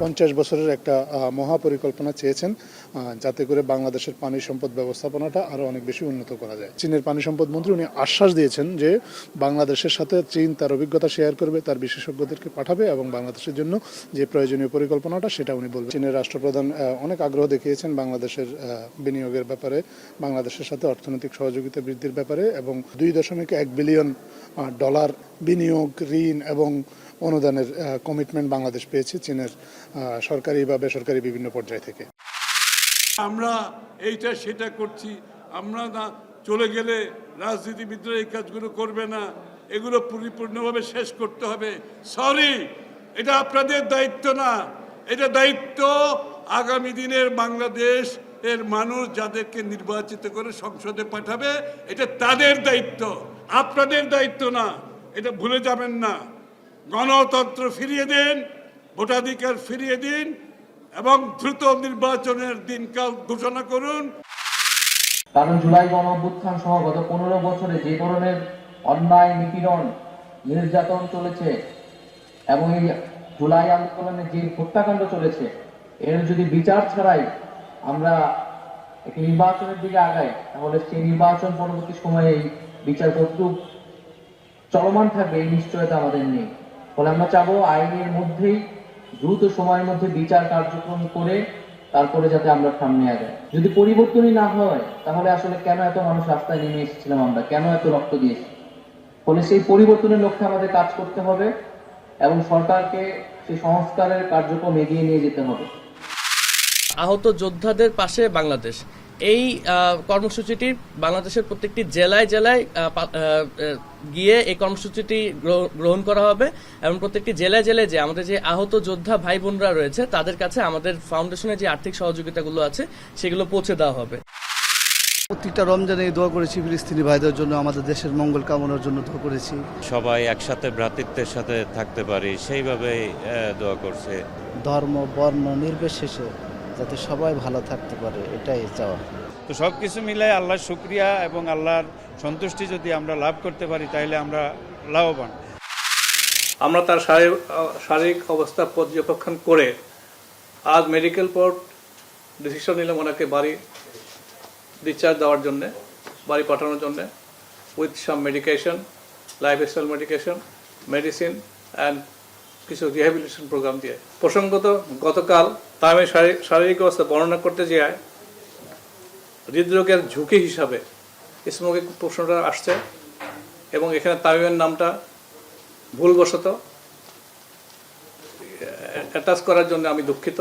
50 বছরের একটা মহাপরিকল্পনা চেয়েছেন, যাতে করে বাংলাদেশের পানি সম্পদ ব্যবস্থাপনাটা আরও অনেক বেশি উন্নত করা যায়। চীনের পানি সম্পদ মন্ত্রী উনি আশ্বাস দিয়েছেন যে বাংলাদেশের সাথে চীন তার অভিজ্ঞতা শেয়ার করবে, তার বিশেষজ্ঞদেরকে পাঠাবে এবং বাংলাদেশের জন্য যে প্রয়োজনীয় পরিকল্পনাটা সেটা উনি বলবেন। চীনের রাষ্ট্রপ্রধান অনেক আগ্রহ দেখিয়েছেন বাংলাদেশের বিনিয়োগের ব্যাপারে, বাংলাদেশের সাথে অর্থনৈতিক সহযোগিতা বৃদ্ধির ব্যাপারে, এবং $2.1 বিলিয়ন বিনিয়োগ, ঋণ এবং অনুদানের কমিটমেন্ট বাংলাদেশ পেয়েছে চীনের সরকারি বা বেসরকারি বিভিন্ন পর্যায় থেকে। আমরা এইটা সেটা করছি, আমরা না চলে গেলে রাজনীতিবিদরা এই কাজগুলো করবে না, এগুলো পরিপূর্ণভাবে শেষ করতে হবে। সরি, এটা আপনাদের দায়িত্ব না, এটা দায়িত্ব আগামী দিনের বাংলাদেশ এর মানুষ যাদেরকে নির্বাচিত করে সংসদে পাঠাবে, এটা তাদের দায়িত্ব, আপনাদের দায়িত্ব না। এটা ভুলে যাবেন না। গণতন্ত্র ফিরিয়ে দিন, ভোটাধিকার ফিরিয়ে দিন এবং দ্রুত নির্বাচনের দিনকাল ঘোষণা করুন। কারণ জুলাই গণঅভ্যুত্থান সহ গত 15 বছরে যে ধরনের অন্যায়, নিপীড়ন, নির্যাতন চলেছে এবং এই জুলাই আন্দোলনে যে হত্যাকাণ্ড চলেছে, এর যদি বিচার ছাড়াই আমরা একটি নির্বাচনের দিকে আগাই, তাহলে সেই নির্বাচন পরবর্তী সময়ে এই বিচার কতটুকু চলমান থাকবে এই নিশ্চয়তা আমাদের নেই। ফলে আমরা চাবো আইনের মধ্যেই দ্রুত সময়ের মধ্যে বিচার কার্যক্রম করে তারপরে যাতে আমরা সামনে আগাই। যদি পরিবর্তনই না হয় তাহলে আসলে কেন এত মানুষ রাস্তায় নেমে এসেছিলাম, আমরা কেন এত রক্ত দিয়েছি? ফলে সেই পরিবর্তনের লক্ষ্যে আমাদের কাজ করতে হবে এবং সরকারকে সেই সংস্কারের কার্যক্রম এগিয়ে নিয়ে যেতে হবে। আহত যোদ্ধাদের পাশে বাংলাদেশ, এই কর্মসূচিটি বাংলাদেশের প্রত্যেকটি জেলায় জেলায় গিয়ে এই কর্মসূচিটি গ্রহণ করা হবে এবং প্রত্যেকটি জেলায় জেলায় যে আমাদের যে আহত যোদ্ধা ভাই বোনরা রয়েছে তাদের কাছে আমাদের ফাউন্ডেশনের যে আর্থিক সহযোগিতাগুলো আছে সেগুলো পৌঁছে দেওয়া হবে। প্রত্যেকটা রমজানে দোয়া করেছি ফিলিস্তিনি ভাইদের জন্য, আমাদের দেশের মঙ্গল কামনার জন্য দোয়া করেছি। সবাই একসাথে ভ্রাতৃত্বের সাথে থাকতে পারি সেইভাবেই দোয়া করছে। ধর্ম বর্ণ নির্বিশেষে যাতে সবাই ভালো থাকতে পারে, এটাই চাওয়া। তো সব কিছু মিলাই আল্লাহর শুকরিয়া এবং আল্লাহর সন্তুষ্টি যদি আমরা লাভ করতে পারি তাহলে আমরা লাভবান। আমরা তার শারীরিক অবস্থা পর্যবেক্ষণ করে আজ মেডিকেল বোর্ড ডিসিশন নিলাম ওনাকে বাড়ি ডিসচার্জ দেওয়ার জন্য, বাড়ি পাঠানোর জন্য, with some medication, lifestyle medication, medicine and কিছু রিহ্যাবিলিটেশন প্রোগ্রাম দিয়ে। প্রসঙ্গত গতকাল তামিমের শারীরিক অবস্থা বর্ণনা করতে যায় হৃদরোগের ঝুঁকি হিসাবে স্মোকিং প্রশ্নটা আসছে এবং এখানে তামিমের নামটা ভুলবশত অ্যাটাচ করার জন্য আমি দুঃখিত।